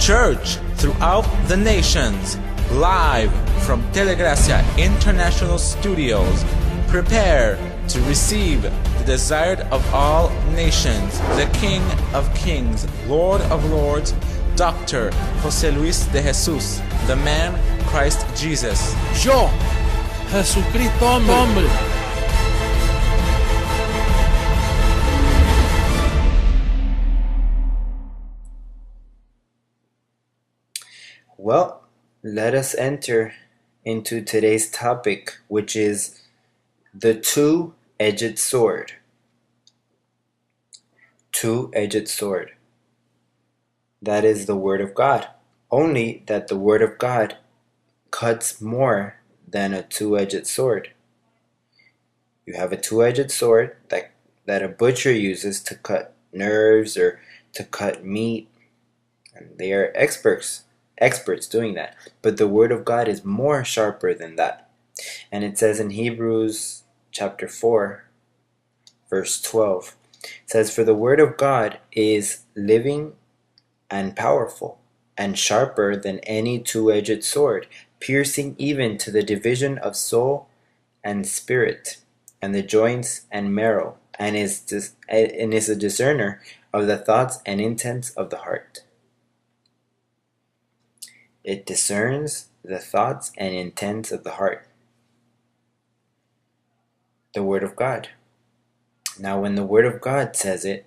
church throughout the nations, live from Telegracia International Studios. Prepare to receive the desired of all nations, the King of Kings, Lord of Lords, Dr. José Luis de Jesús, the man Christ Jesus. Yo, Jesucristo hombre. Well, let us enter into today's topic, which is the two-edged sword. Two-edged sword. That is the Word of God. Only that the Word of God cuts more than a two-edged sword. You have a two-edged sword that a butcher uses to cut nerves or to cut meat. And they are experts doing that. But the Word of God is more sharper than that. And it says in Hebrews chapter 4, verse 12, it says, "For the Word of God is living and powerful, and sharper than any two-edged sword, piercing even to the division of soul and spirit, and the joints and marrow, and is a discerner of the thoughts and intents of the heart." It discerns the thoughts and intents of the heart. The Word of God. Now, when the Word of God says it,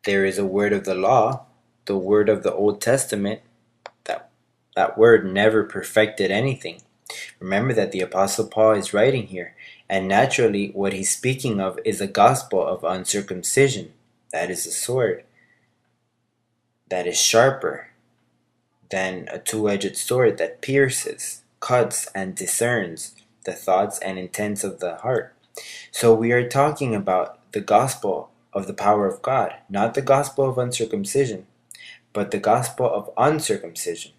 there is a word of the law, the word of the Old Testament. That word never perfected anything. Remember that the Apostle Paul is writing here, and naturally what he's speaking of is a gospel of uncircumcision. That is a sword that is sharper than a two-edged sword that pierces, cuts, and discerns the thoughts and intents of the heart. So we are talking about the gospel of the power of God, not the gospel of uncircumcision, but the gospel of uncircumcision.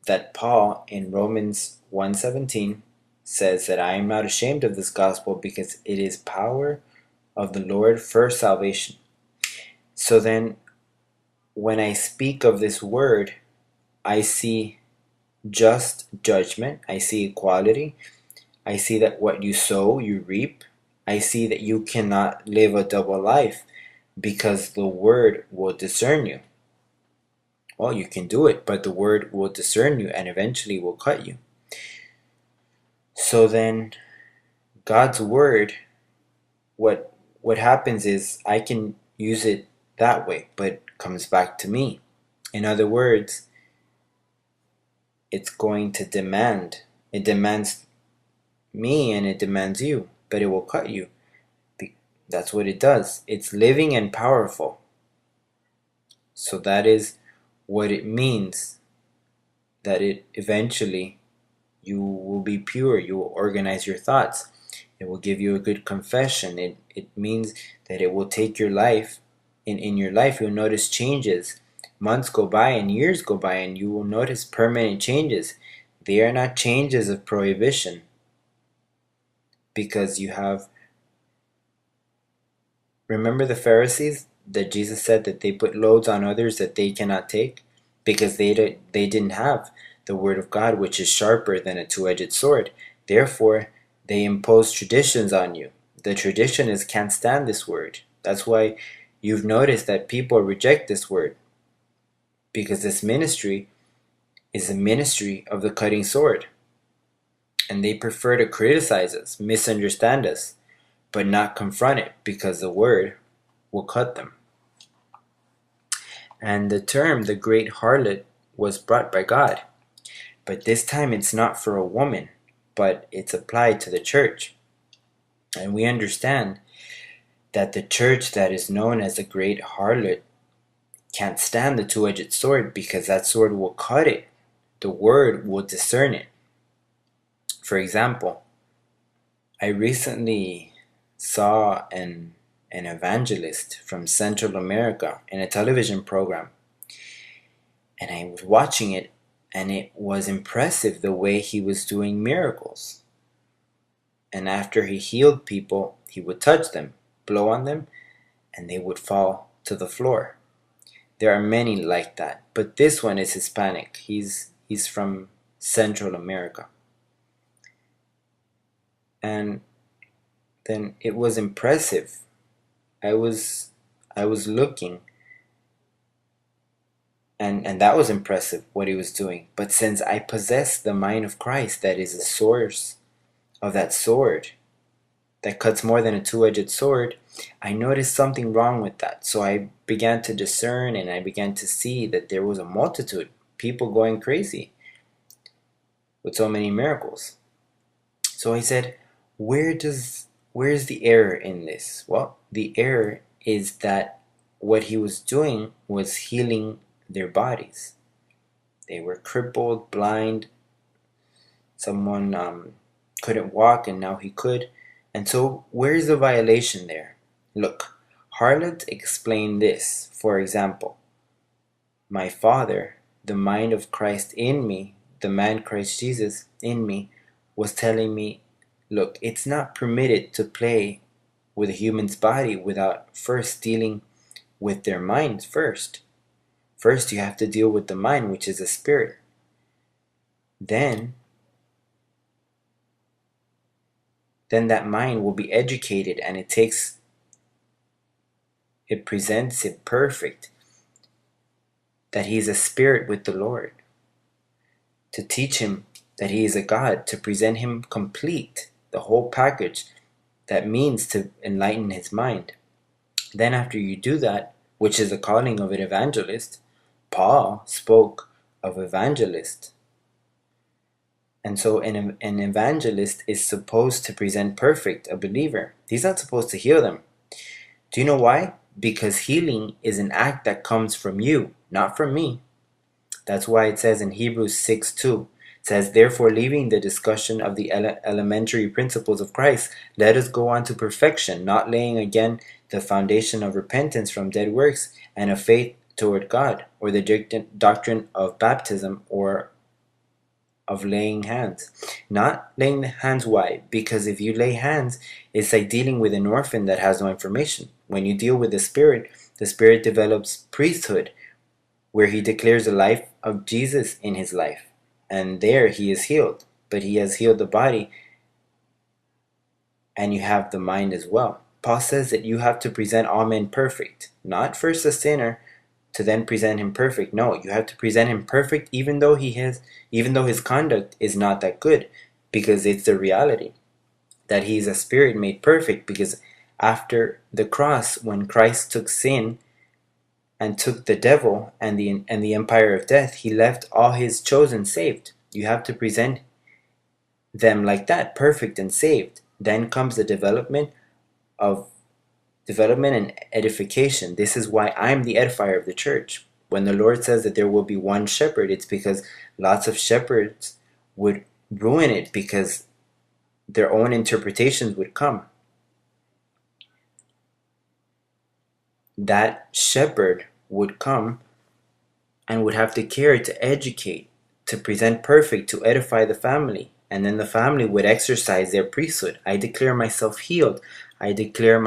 That Paul in Romans 1:17 says that I am not ashamed of this gospel because it is power of the Lord for salvation. So then, when I speak of this word, I see just judgment, I see equality, I see that what you sow, you reap. I see that you cannot live a double life because the Word will discern you. Well, you can do it, but the Word will discern you and eventually will cut you. So then, God's Word, what happens is I can use it that way, but it comes back to me. In other words, it's going to demand. It demands me and it demands you, but it will cut you. That's what it does. It's living and powerful. So that is what it means, that it eventually you will be pure. You will organize your thoughts. It will give you a good confession. It means that it will take your life. In your life, you'll notice changes. Months go by and years go by and you will notice permanent changes. They are not changes of prohibition. Because you have, remember the Pharisees that Jesus said that they put loads on others that they cannot take because they didn't have the Word of God, which is sharper than a two-edged sword. Therefore, they impose traditions on you. The tradition is can't stand this word. That's why you've noticed that people reject this word, because this ministry is a ministry of the cutting sword. And they prefer to criticize us, misunderstand us, but not confront it because the word will cut them. And the term, the great harlot, was brought by God. But this time it's not for a woman, but it's applied to the church. And we understand that the church that is known as the great harlot can't stand the two-edged sword because that sword will cut it. The word will discern it. For example, I recently saw an evangelist from Central America in a television program. And I was watching it, and it was impressive the way he was doing miracles. And after he healed people, he would touch them, blow on them, and they would fall to the floor. There are many like that, but this one is Hispanic. He's from Central America. And then it was impressive. I was looking, and that was impressive what he was doing. But since I possess the mind of Christ, that is the source of that sword that cuts more than a two-edged sword, I noticed something wrong with that. So I began to discern, and I began to see that there was a multitude, people going crazy with so many miracles. So I said, where's the error in this? Well, the error is that what he was doing was healing their bodies. They were crippled, blind. Someone couldn't walk, and now he could. And so where's the violation there? Look, Harlot explained this. For example, my Father, the mind of Christ in me, the man Christ Jesus in me, was telling me, look, it's not permitted to play with a human's body without first dealing with their minds first. First you have to deal with the mind, which is a spirit. Then that mind will be educated, and it presents it perfect, that he is a spirit with the Lord, to teach him that he is a God, to present him complete, the whole package. That means to enlighten his mind. Then after you do that, which is the calling of an evangelist, Paul spoke of evangelist. And so an evangelist is supposed to present perfect a believer. He's not supposed to heal them. Do you know why? Because healing is an act that comes from you, not from me. That's why it says in Hebrews 6:2, it says, therefore, leaving the discussion of the elementary principles of Christ, let us go on to perfection, not laying again the foundation of repentance from dead works and of faith toward God, or the doctrine of baptism, or of laying hands. Not laying the hands. Why? Because if you lay hands, it's like dealing with an orphan that has no information. When you deal with the Spirit develops priesthood, where he declares the life of Jesus in his life. And there he is healed. But he has healed the body, and you have the mind as well. Paul says that you have to present all men perfect. Not first a sinner, to then present him perfect. No, you have to present him perfect even though his conduct is not that good, because it's the reality that he is a spirit made perfect. Because after the cross, when Christ took sin and took the devil and the empire of death, he left all his chosen saved. You have to present them like that, perfect and saved. Then comes the development and edification. This is why I'm the edifier of the church. When the Lord says that there will be one shepherd, it's because lots of shepherds would ruin it, because their own interpretations would come. That shepherd would come and would have to care to educate, to present perfect, to edify the family. And then the family would exercise their priesthood. I declare myself healed. I declare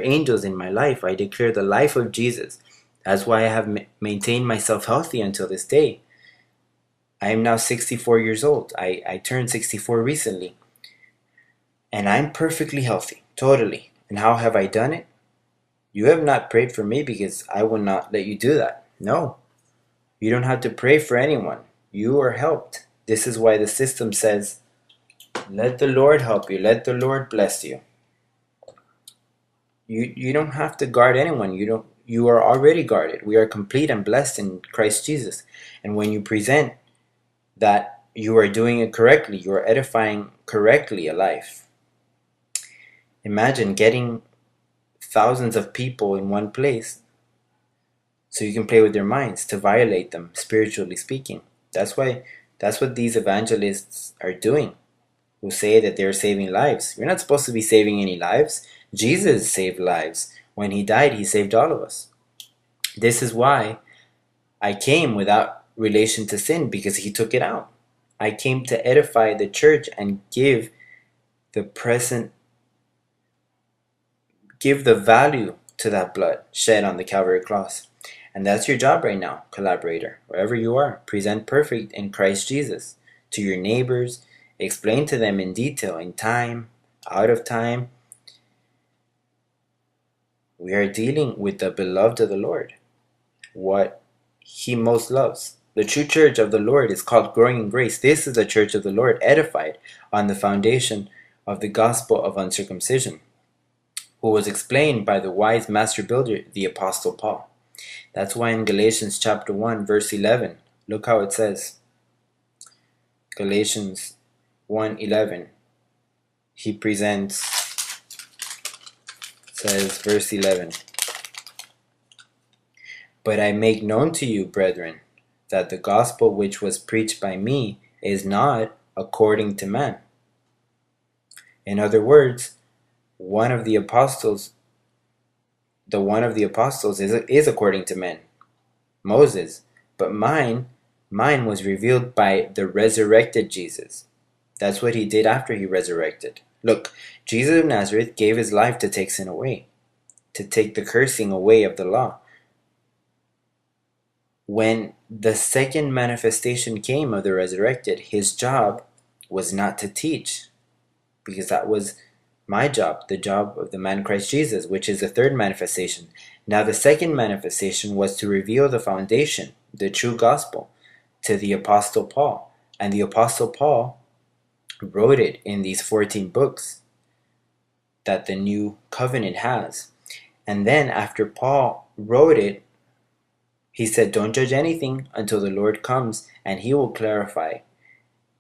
angels in my life. I declare the life of Jesus. That's why I have maintained myself healthy until this day. I am now 64 years old. I turned 64 recently. And I'm perfectly healthy, totally. And how have I done it? You have not prayed for me, because I will not let you do that. No. You don't have to pray for anyone. You are helped. This is why the system says, let the Lord help you. Let the Lord bless you. You don't have to guard anyone. You are already guarded. We are complete and blessed in Christ Jesus. And when you present that you are doing it correctly, you are edifying correctly a life. Imagine getting thousands of people in one place so you can play with their minds, to violate them, spiritually speaking. That's what these evangelists are doing, who say that they're saving lives. You're not supposed to be saving any lives. Jesus saved lives. When he died, he saved all of us. This is why I came without relation to sin, because he took it out. I came to edify the church and give the value to that blood shed on the Calvary cross. And that's your job right now, collaborator, wherever you are. Present perfect in Christ Jesus to your neighbors. Explain to them in detail, in time, out of time. We are dealing with the beloved of the Lord, what he most loves. The true church of the Lord is called growing in grace. This is the church of the Lord, edified on the foundation of the gospel of uncircumcision, who was explained by the wise master builder, the Apostle Paul. That's why in Galatians chapter 1, verse 11, look how it says. Galatians 1:11, he presents, says, verse 11, "But I make known to you, brethren, that the gospel which was preached by me is not according to man." In other words, the one of the apostles is according to men, Moses, but mine was revealed by the resurrected Jesus. That's what he did after he resurrected. Look, Jesus of Nazareth gave his life to take sin away, to take the cursing away of the law. When the second manifestation came of the resurrected, his job was not to teach, because that was my job, the job of the man Christ Jesus, which is the third manifestation. Now the second manifestation was to reveal the foundation, the true gospel, to the Apostle Paul. And the Apostle Paul wrote it in these 14 books that the new covenant has. And then after Paul wrote it, he said, don't judge anything until the Lord comes, and he will clarify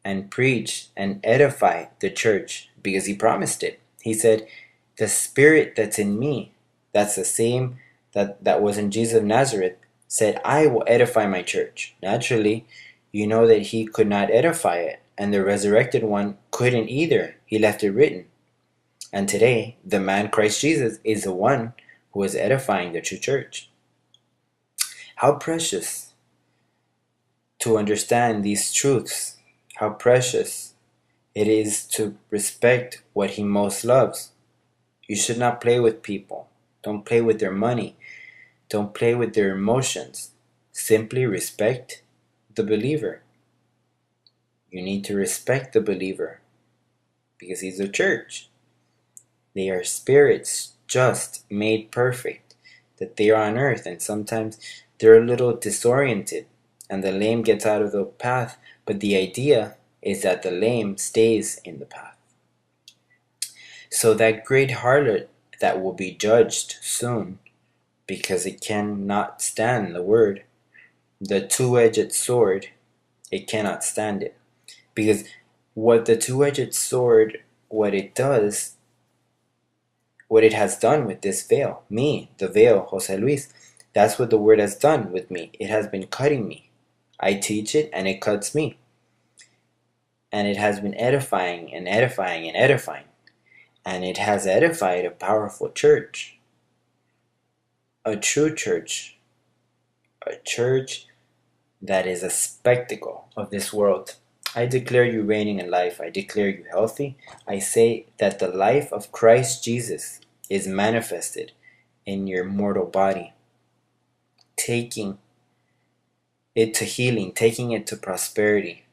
and preach and edify the church, because he promised it. He said, the spirit that's in me, that's the same that was in Jesus of Nazareth, said, I will edify my church. Naturally, you know that he could not edify it, and the resurrected one couldn't either. He left it written. And today, the man Christ Jesus is the one who is edifying the true church. How precious to understand these truths. How precious it is to respect what he most loves. You should not play with people. Don't play with their money. Don't play with their emotions. Simply respect the believer. You need to respect the believer because he's the church. They are spirits just made perfect, that they are on earth, and sometimes they're a little disoriented and the lame gets out of the path, but the idea is that the lame stays in the path. So that great harlot that will be judged soon, because it cannot stand the word, the two-edged sword, it cannot stand it. Because what the two-edged sword, what it does, what it has done with this veil, me, the veil, Jose Luis, that's what the word has done with me. It has been cutting me. I teach it and it cuts me. And it has been edifying and edifying and edifying. And it has edified a powerful church. A true church. A church that is a spectacle of this world. I declare you reigning in life. I declare you healthy. I say that the life of Christ Jesus is manifested in your mortal body. Taking it to healing, taking it to prosperity.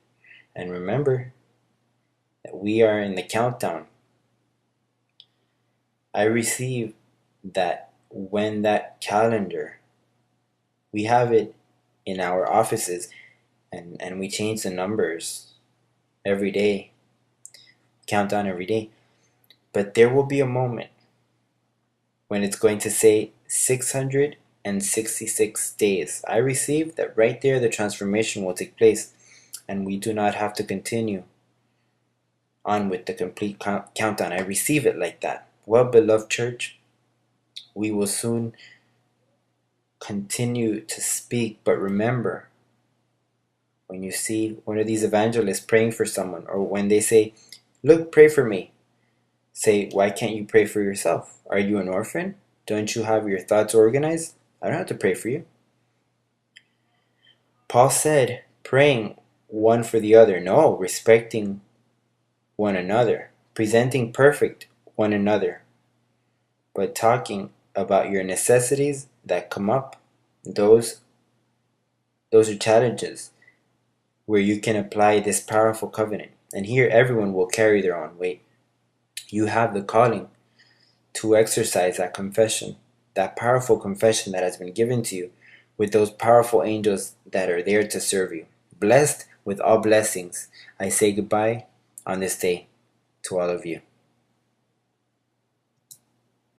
And remember that we are in the countdown. I receive that when that calendar, we have it in our offices, and we change the numbers every day, countdown every day. But there will be a moment when it's going to say 666 days. I receive that right there the transformation will take place, and we do not have to continue on with the complete countdown. I receive it like that. Well, beloved church, we will soon continue to speak, but remember, when you see one of these evangelists praying for someone, or when they say, look, pray for me, say, why can't you pray for yourself? Are you an orphan? Don't you have your thoughts organized? I don't have to pray for you. Paul said, praying one for the other. No, respecting one another, presenting perfect one another, but talking about your necessities that come up, Those are challenges where you can apply this powerful covenant. And here everyone will carry their own weight. You have the calling to exercise that confession, that powerful confession that has been given to you with those powerful angels that are there to serve you. Blessed with all blessings, I say goodbye on this day to all of you.